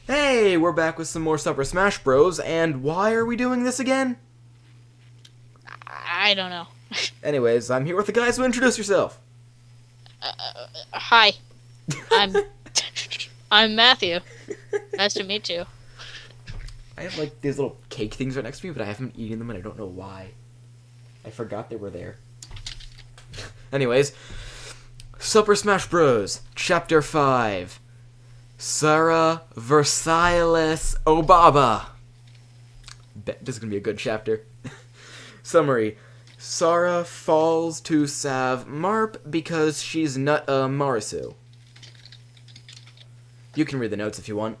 Hey, we're back with some more Super Smash Bros. And why are we doing this again? I don't know. Anyways, I'm here with the guys who introduce yourself. Hi, I'm I'm Matthew. Nice to meet you. I have like these little cake things right next to me, but I haven't eaten them and I don't know why. I forgot they were there. Anyways, Super Smash Bros. Chapter 5. Sarah Versailles Obaba. Bet this is gonna be a good chapter. Summary. Sarah falls to Sav Marp because she's not a Marisu. You can read the notes if you want.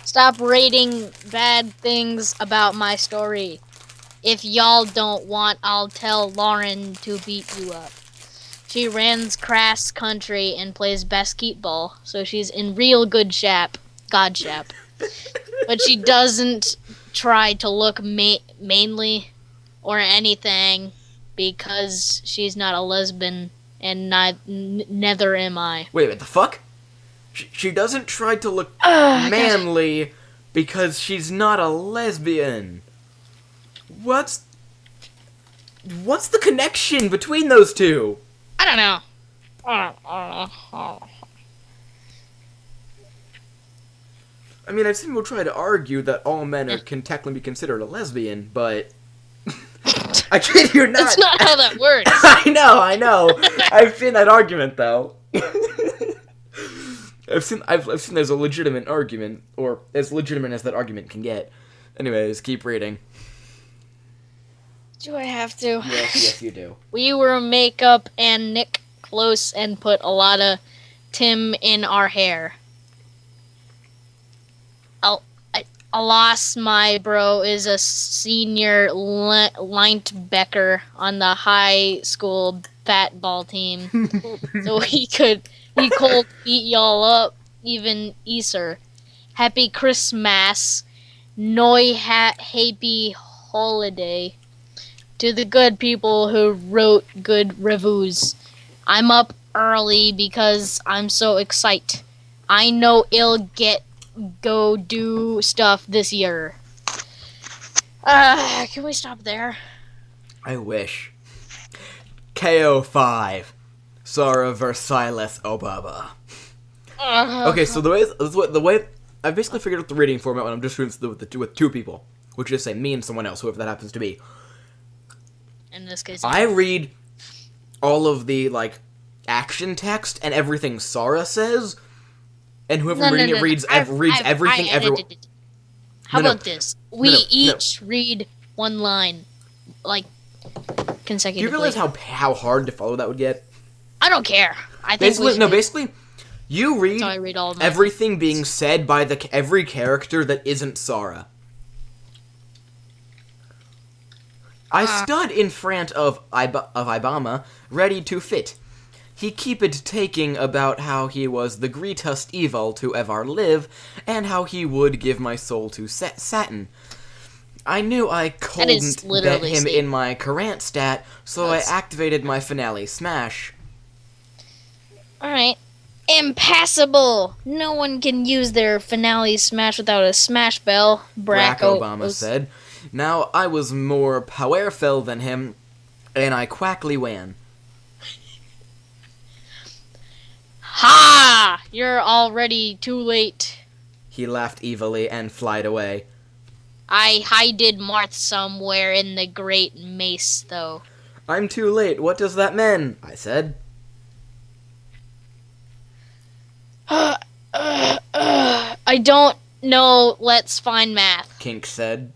Stop rating bad things about my story. If y'all don't want, I'll tell Lauren to beat you up. She runs cross country and plays basketball, so she's in real good shape. God shape. But she doesn't try to look mainly or anything because she's not a lesbian and neither am I. Wait a minute, the fuck? She doesn't try to look manly because she's not a lesbian. What's the connection between those two? I don't know. I mean, I've seen people try to argue that all men can technically be considered a lesbian, but I kid you not. That's not how that works. I know. I've seen that argument though. I've seen there's a legitimate argument, or as legitimate as that argument can get. Anyways, keep reading. Do I have to? Yes, you do. We were makeup and Nick close and put a lot of Tim in our hair. Alas, my bro is a senior linebacker on the high school fat ball team, so he could beat y'all up even easier. Happy Christmas, Noi happy holiday to the good people who wrote good reviews. I'm up early because I'm so excited. I know it'll go do stuff this year. Can we stop there? I wish. KO5. Sarah Versailles Obaba. Okay, so the way I've basically figured out the reading format when I'm just doing this with two people, which is say me and someone else, whoever that happens to be. In this case, I read all of the action text and everything Sarah says, and whoever reading it reads everything. How about this? We each read one line, consecutively. Do you realize how hard to follow that would get? I don't care. I think basically, you read, so I read all of everything being said by every character that isn't Sarah. I stood in front of Ibama, ready to fit. He keeped taking about how he was the greatest evil to ever live, and how he would give my soul to Satin. I knew I couldn't bet him in my current stat, so I activated my finale smash. Alright. Impassable! No one can use their finale smash without a smash bell, Barack Obama said. Now, I was more powerful than him, and I quickly won. Ha! You're already too late. He laughed evilly and flied away. I hided Marth somewhere in the Great Mace, though. I'm too late. What does that mean? I said. I don't know. Let's find math. Kink said.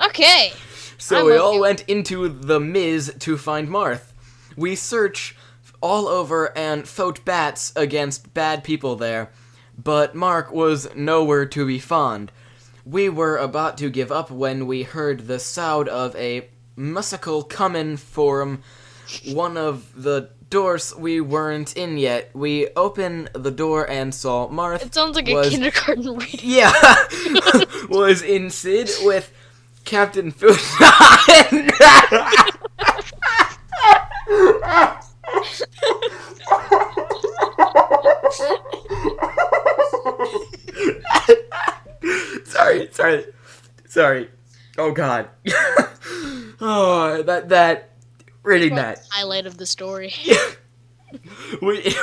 Okay. So we all went into the Miz to find Marth. We searched all over and fought bats against bad people there, but Mark was nowhere to be found. We were about to give up when we heard the sound of a musical coming from one of the doors we weren't in yet. We opened the door and saw Marth. It sounds like a kindergarten reading. Yeah, was in Sid with Captain FUTON. Sorry. Oh God. Oh, that really that. Highlight of the story. we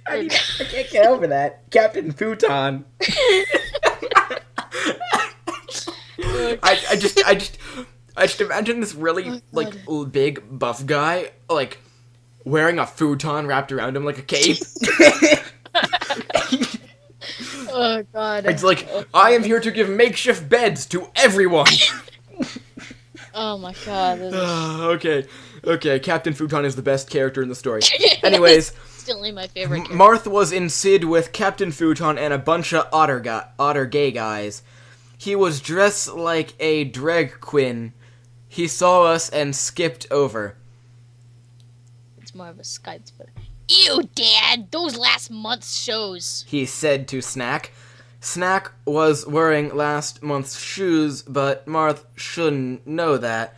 I can't get over that. Captain Futon. I just imagine this really big buff guy like wearing a futon wrapped around him like a cape. Oh God. It's like, I am here to give makeshift beds to everyone. Oh my God. Okay, Captain Futon is the best character in the story. Anyways, Still my favorite character. Marth was in Sid with Captain Futon and a bunch of otter gay guys. He was dressed like a drag queen. He saw us and skipped over. It's more of a Skype, but ew, Dad, those last month's shows. He said to Snack. Snack was wearing last month's shoes, but Marth shouldn't know that.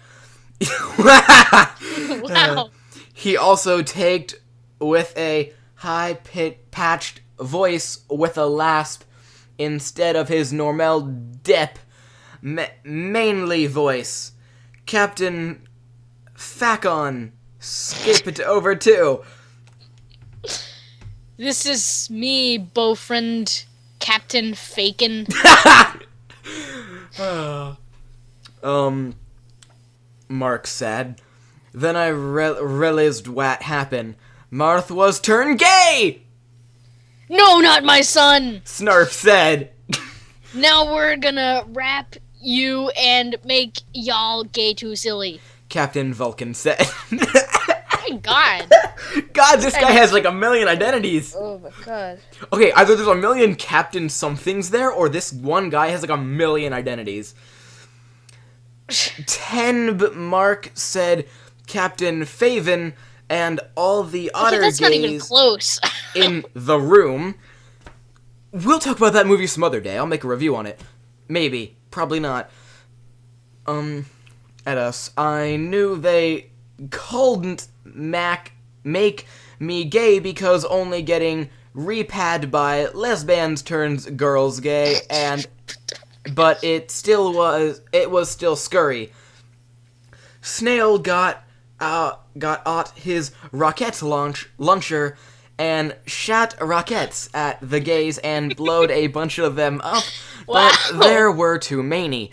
Wow. He also taked with a high-pitched voice with a lisp instead of his normal dip, mainly voice. Captain Facon skipped over too. This is me, beaufriend, Captain Fakin. Mark said. Then I realized what happened. Marth was turned gay! No, not my son! Snarf said. Now we're gonna rap you and make y'all gay too silly. Captain Vulcan said. My God. God, this guy has like a million identities. Oh my God. Okay, either there's a million Captain somethings there, or this one guy has like a million identities. Mark said Captain Faven and all the otter that's not even gays close. in the room. We'll talk about that movie some other day. I'll make a review on it. Maybe. Probably not. At us. I knew they couldn't make me gay because only getting repad by lesbians turns girls gay, but it was still scurry. Snail got out his rocket launcher and shot rockets at the gays and blowed a bunch of them up, but there were too many.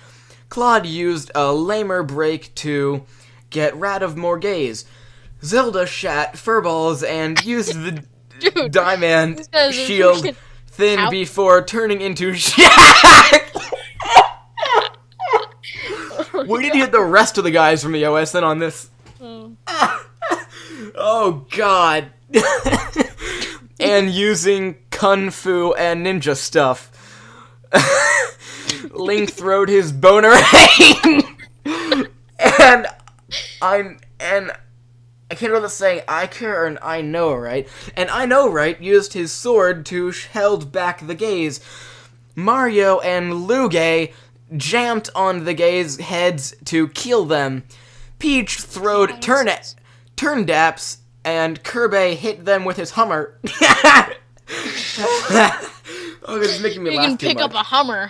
Claude used a lamer break to get rid of more gays. Zelda shot furballs and used the diamond shield thing before turning into Shaq. We need to get the rest of the guys from the OSN on this. Oh God. And using kung fu and ninja stuff. Link throwed his boner and I can't remember the saying, I care and I know, right? And I know, right, used his sword to held back the gays. Mario and Luigi jammed on the gays' heads to kill them. Peach throwed turndaps, and Kirby hit them with his Hummer. Oh, this is making me laugh too much. You can pick up a Hummer.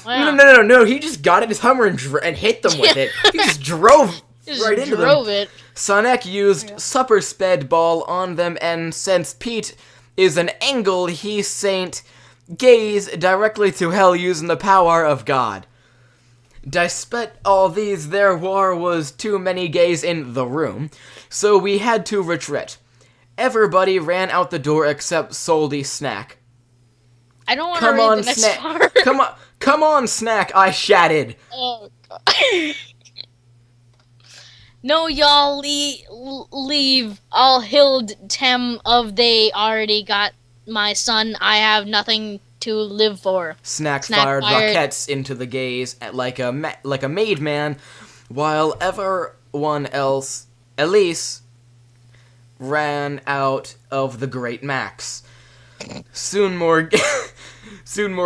Wow. No, he just got in his Hummer and hit them with it. He just drove right into them. Sonic used Super Sped Ball on them, and since Pete is an angle, he sent gaze directly to hell using the power of God. Despite all these, there was too many gays in the room, so we had to retreat. Everybody ran out the door except Soldy Snack. I don't want to read the next part. Come on, Snack, I shouted. Oh, God. No, y'all leave. I'll hild tem of they already got my son. I have nothing to live for. Snack fired rockets into the gays like a made man, while everyone else, Elise, ran out of the Great Max. Soon more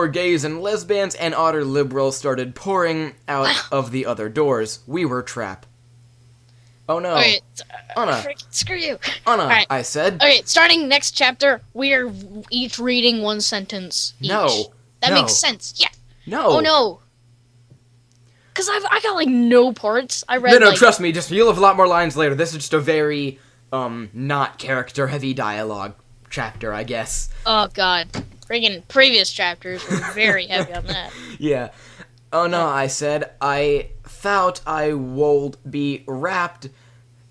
gays and lesbians and otter liberals started pouring out of the other doors. We were trapped. Oh no. Okay, Anna. Screw you. Anna, right. I said. Okay, starting next chapter, we are each reading one sentence each. No. That makes sense. Yeah. No. Oh no. Because I got, like, no parts. I read, No, like... trust me, you'll have a lot more lines later. This is just a very, not character-heavy dialogue chapter, I guess. Oh, God. Friggin' previous chapters were very heavy on that. Yeah. Oh no, I said, I thought I would be wrapped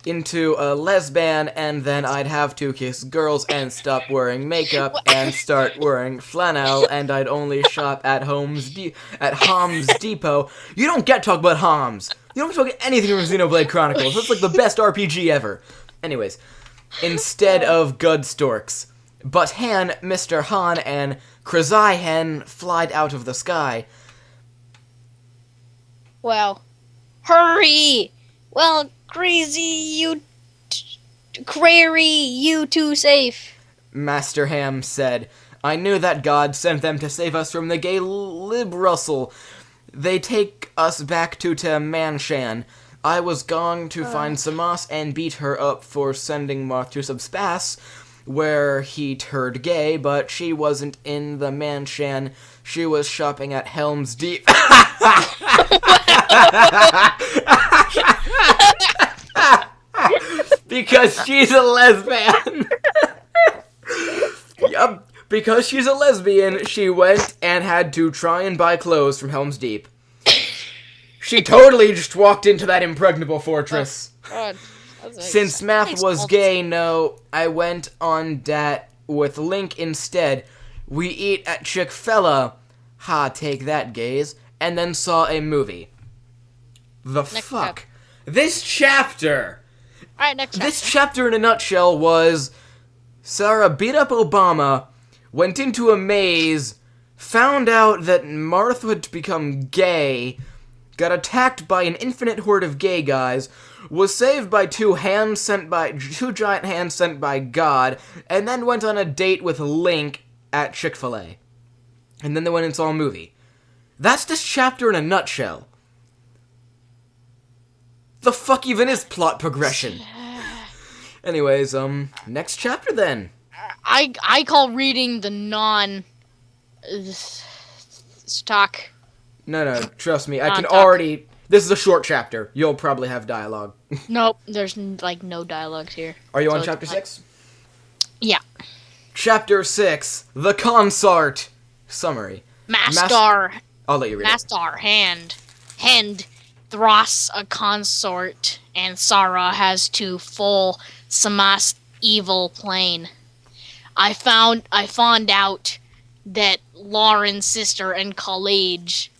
into a lesbian and then I'd have to kiss girls and stop wearing makeup and start wearing flannel and I'd only shop at Hom's Depot. You don't get to talk about Homs. You don't talk about anything from Xenoblade Chronicles. That's like the best RPG ever. Anyways, instead of good storks. But Han, Mr. Han, and Krazai Hen flied out of the sky. Well, hurry! Well, Crary, you too safe. Master Ham said, I knew that God sent them to save us from the gay Librussel. They take us back to Manshan. I was going to find Samas and beat her up for sending Marth to Subspace, where he turned gay, but she wasn't in the Manshan. She was shopping at Helm's Deep. Because she's a lesbian. Yup. Because she's a lesbian, she went and had to try and buy clothes from Helm's Deep. She totally just walked into that impregnable fortress. God. Since Math was gay, no, I went on dat with Link instead. We eat at Chick-fil-A. Ha, take that, gays. And then saw a movie. The fuck? This chapter! Alright, next chapter. This chapter in a nutshell was... Sarah beat up Obama, went into a maze, found out that Marth had become gay, got attacked by an infinite horde of gay guys, was saved by two giant hands sent by God, and then went on a date with Link at Chick-fil-A. And then they went and saw a movie. That's this chapter in a nutshell. The fuck even is plot progression? Anyways, next chapter then. I call reading the stock. No, trust me, I can already... This is a short chapter. You'll probably have dialogue. Nope, there's, like, no dialogues here. Are you on chapter 6? Yeah. Chapter 6, The Consort. Summary. Mastar. I'll let you read it. Mastar, Hand thrusts a consort, and Sarah has to full Samas evil plane. I found out that Lauren's sister and college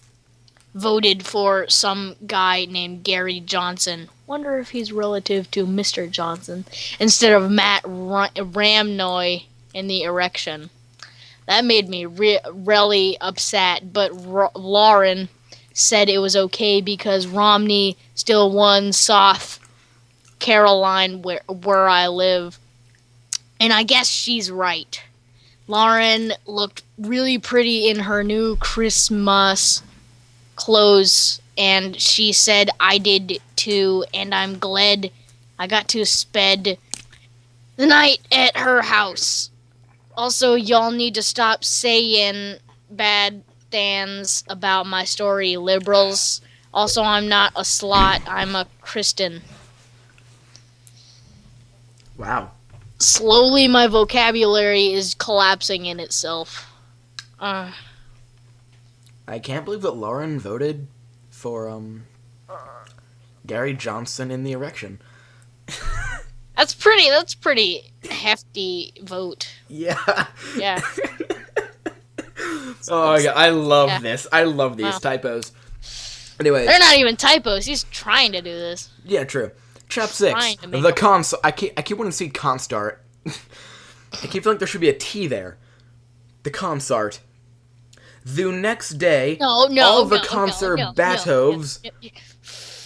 voted for some guy named Gary Johnson. Wonder if he's relative to Mr. Johnson instead of Matt Ramnoy in the erection. That made me really upset, but Lauren said it was okay because Romney still won South Caroline where I live. And I guess she's right. Lauren looked really pretty in her new Christmas clothes, and she said I did too, and I'm glad I got to spend the night at her house. Also, y'all need to stop saying bad things about my story, liberals. Also, I'm not a slut, I'm a Christian. Wow. Slowly, my vocabulary is collapsing in itself. I can't believe that Lauren voted for, Gary Johnson in the erection. That's pretty hefty vote. Yeah. Yeah. Oh, yeah, I love this. I love these typos. Anyways. They're not even typos. He's trying to do this. Yeah, true. Chap 6. The consort. I keep wanting to see Constart. I keep feeling there should be a T there. The Consort. The next day, all the Conservatovs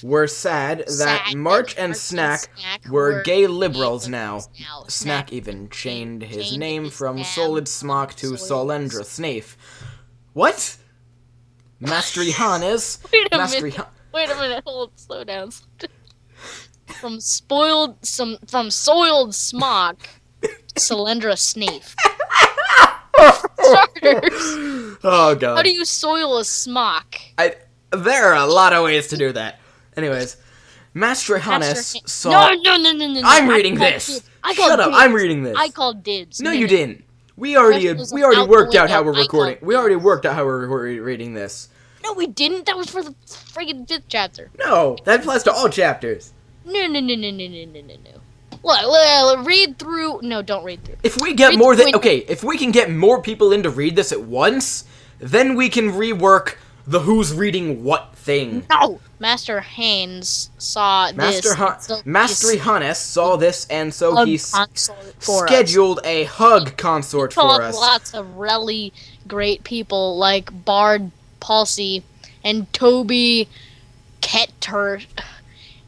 were sad that March and Snack were gay liberals now. Snack even changed his name from Solid Smock to Solendra Snafe. What? Mastery Han is... Wait a minute, slow down. From soiled smock, Solendra Snafe. Starters. Oh god. How do you soil a smock? There are a lot of ways to do that. Anyways, Master Hannes saw... No. I'm reading this! Shut up, I'm reading this! I called dibs. No, you didn't. We already worked out how we're recording. We already worked out how we're reading this. No, we didn't. That was for the friggin' 5th chapter. No, that applies to all chapters. No. Look, read through. No, don't read through. If we get more than... Okay, if we can get more people in to read this at once, then we can rework the who's reading what thing. No! Master Haynes saw this. Master Hannes saw this, and so he scheduled a hug consort for us. Lots of really great people like Bard Palsy and Toby Ketter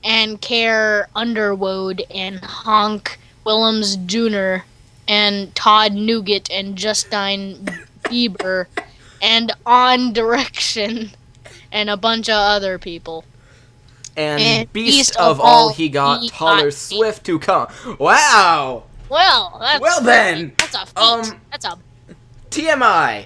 and Care Underwood and Honk Willems Jr. and Todd Nugent and Justine Bieber and On Direction and a bunch of other people. And beast of all he got Taylor Swift to come. Wow! Well, then! That's a feat. That's a... TMI!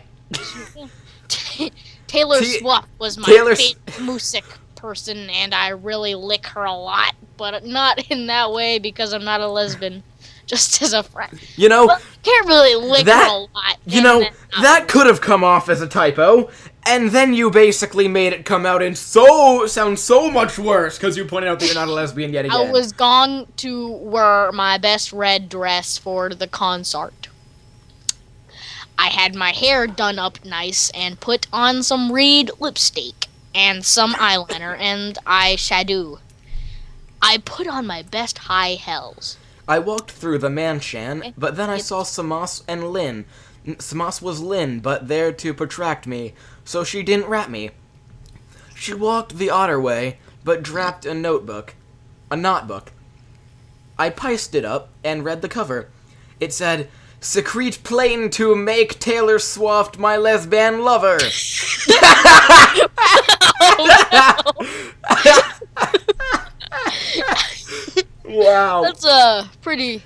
Taylor Swift was my favorite music person, and I really lick her a lot, but not in that way because I'm not a lesbian. Just as a friend. You know, but can't really lick her a lot. You know, that could have come off as a typo, and then you basically made it come out and sound so much worse because you pointed out that you're not a lesbian yet again. I was going to wear my best red dress for the concert. I had my hair done up nice and put on some red lipstick and some eyeliner and eyeshadow. I put on my best high heels. I walked through the mansion, but then I saw Samas and Lynn. Samas was Lynn, but there to protract me, so she didn't rat me. She walked the otter way, but dropped a notebook. A knotbook. I piced it up and read the cover. It said, "Secrete plane to make Taylor Swift my lesbian lover." Wow. That's a pretty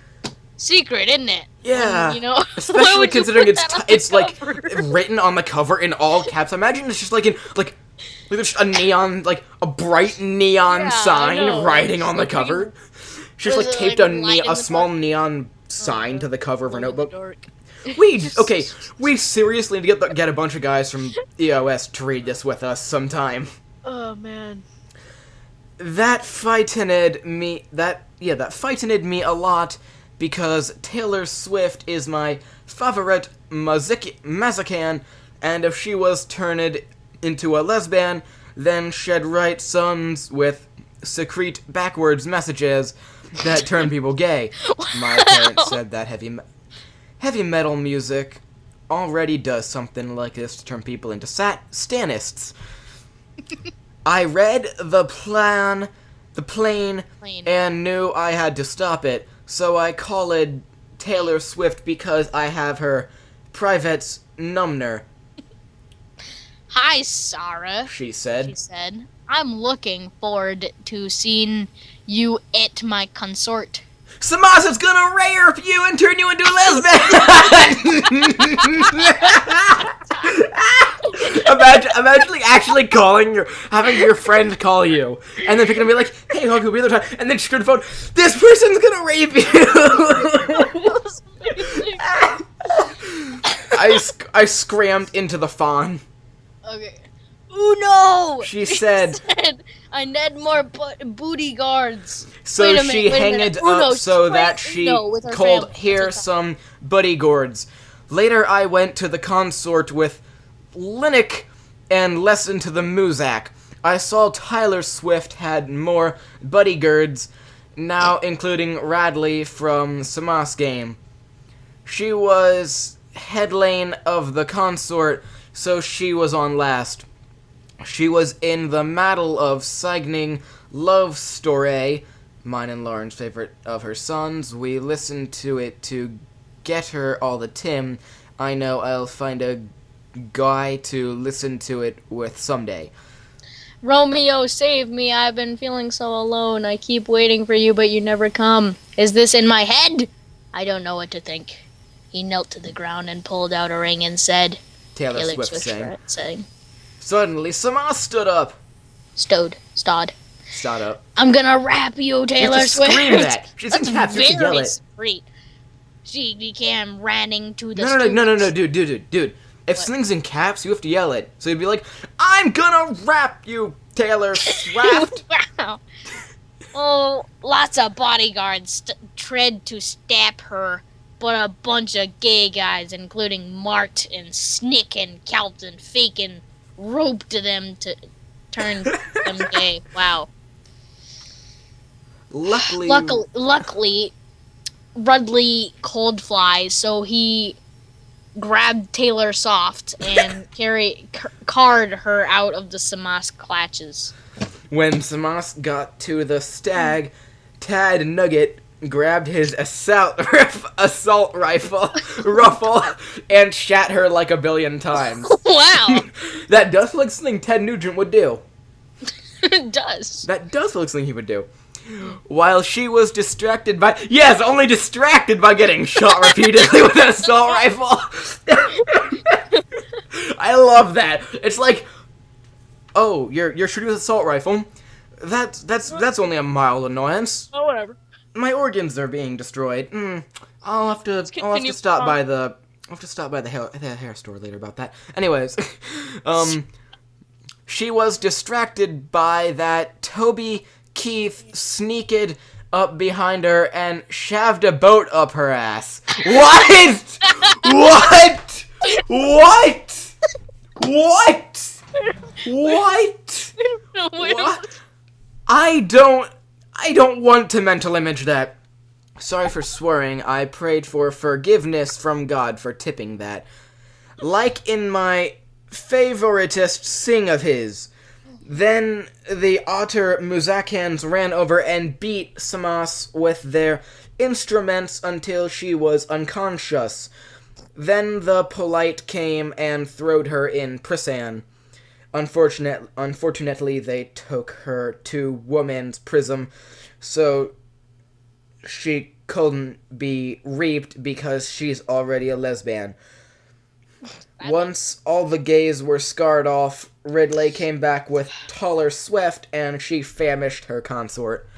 secret, isn't it? Yeah. You know, especially considering it's like written on the cover in all caps. Imagine it's just like in like there's just a neon, like a bright neon sign writing on the cover. She just like taped a small neon sign to the cover of her notebook. We seriously need to get a bunch of guys from EOS to read this with us sometime. Oh man. That frightened me a lot because Taylor Swift is my favorite Mazakan, and if she was turned into a lesbian, then she'd write songs with secrete backwards messages that turn people gay. My parents said that heavy metal music already does something like this to turn people into Stanists. I read the plane, and knew I had to stop it, so I called Taylor Swift because I have her private number. "Hi, Sarah," she said. "I'm looking forward to seeing you at my concert." "Samas is gonna rape you and turn you into a lesbian!" Imagine actually having your friend call you, and then picking up and be like, "Hey, how can we be the time?" And then screw the phone. "This person's gonna rape you." I scrammed into the fawn. Okay. "Uno!" She said, "I need more booty guards." So she hanged up so that she called here some buddy gourds. Later I went to the consort with Linnick and listened to the Muzak. I saw Taylor Swift had more buddy gourds, now including Radley from Samas game. She was headlane of the consort, so she was on last. She was in the Battle of Signing Love Story, mine and Lauren's favorite of her sons. We listened to it to get her all the Tim. I know I'll find a guy to listen to it with someday. "Romeo, save me. I've been feeling so alone. I keep waiting for you, but you never come. Is this in my head? I don't know what to think." He knelt to the ground and pulled out a ring and said, Taylor Swift sang. Suddenly, Samas stood up. Stod. Start up. I'm gonna rap you, Taylor You have to Swift. scream that. She's in That's caps. You have to yell very it. sweet. She began ranting to the No, dude. If What? something's in caps, you have to yell it. So you'd be like, I'm gonna rap you, Taylor Swift. Wow. Oh, lots of bodyguards tried to stab her, but a bunch of gay guys, including Mart and Snick and Calvin and Fakin, roped them to turn them gay. Wow. Luckily, Rudley cold flies, so he grabbed Taylor soft and carried her out of the Samas clutches. When Samas got to the stag, Tad Nugget grabbed his assault rifle ruffle and shat her like a billion times. Wow. That does look like something Ted Nugent would do. It does. That does look like something he would do. While she was distracted by... Yes, only distracted by getting shot repeatedly with an assault rifle. I love that. It's like, oh, you're shooting with an assault rifle? That's only a mild annoyance. Oh, whatever. My organs are being destroyed. I'll have to stop by the hair store later about that. Anyways, she was distracted by that Toby Keith sneaked up behind her and shoved a boat up her ass. What? What? What? What? What? What? I don't want to mental image that. Sorry for swearing. I prayed for forgiveness from God for tipping that. Like in my favoritist sing of his. Then the otter Muzakans ran over and beat Samas with their instruments until she was unconscious. Then the polite came and throwed her in prison. Unfortunately, they took her to woman's prison, so she couldn't be raped because she's already a lesbian. Once all the gays were scarred off, Ridley came back with Taylor Swift, and she famished her consort.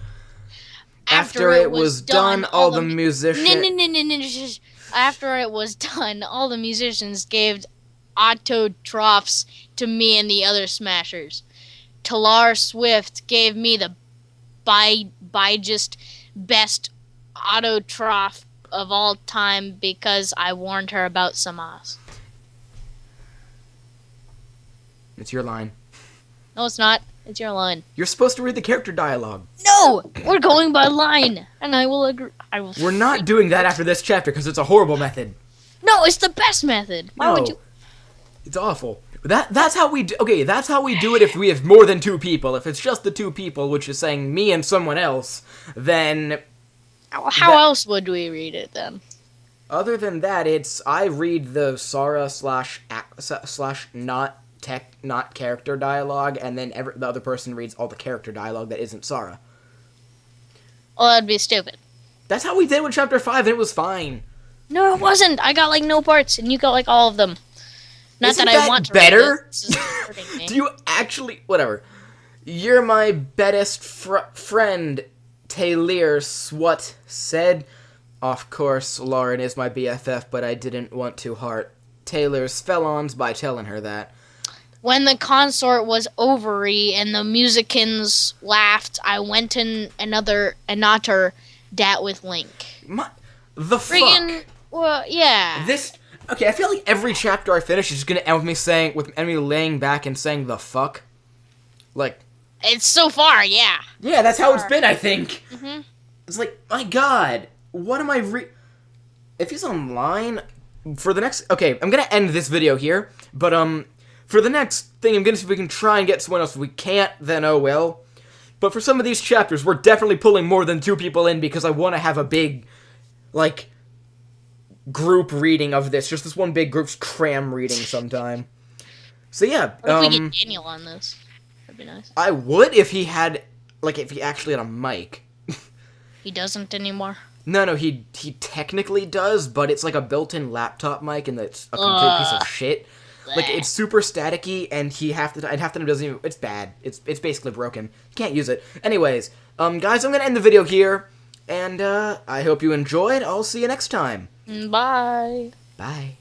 After it was done, all the musicians... After it was done, all the musicians gave autotrophs to me and the other smashers. Taylor Swift gave me the biggest, best autotroph of all time because I warned her about Samas. It's your line. No, it's not. It's your line. You're supposed to read the character dialogue. No! We're going by line. And I will agree. We're not doing that after this chapter because it's a horrible method. No, it's the best method. Why would you... It's awful. That's how we do... Okay, that's how we do it if we have more than two people. If it's just the two people, which is saying me and someone else, then... How else would we read it, then? Other than that, it's... I read the Sara / not character dialogue, and then the other person reads all the character dialogue that isn't Sara. Well, that'd be stupid. That's how we did with chapter 5, and it was fine. No, it wasn't. I got, like, no parts, and you got, like, all of them. Not Isn't that I want to better? read it. This is hurting me. Do you actually... Whatever. You're my bestest friend, Taylor Swat said. Of course, Lauren is my BFF, but I didn't want to hurt Taylor's felons by telling her that. When the consort was ovary and the musicians laughed, I went in another dat with Link. The Friggin', fuck? well, yeah. Okay, I feel like every chapter I finish is just gonna end with me laying back and saying the fuck. Like... It's so far, yeah. Yeah, that's how it's been, I think. Mm-hmm. It's like, my god, what am I If he's online, for the next... Okay, I'm gonna end this video here, but, for the next thing, I'm gonna see if we can try and get someone else. If we can't, then oh well. But for some of these chapters, we're definitely pulling more than 2 people in because I want to have a big, like, group reading of this. Just this one big group's cram reading sometime. So yeah. What if we get Daniel on this? That'd be nice. I would if he had, like, if he actually had a mic. He doesn't anymore? No, he technically does, but it's like a built-in laptop mic and it's a complete piece of shit. Like, it's super staticky, and half the time doesn't even... It's bad. It's basically broken. You can't use it. Anyways, guys, I'm gonna end the video here, and I hope you enjoyed. I'll see you next time. Bye. Bye.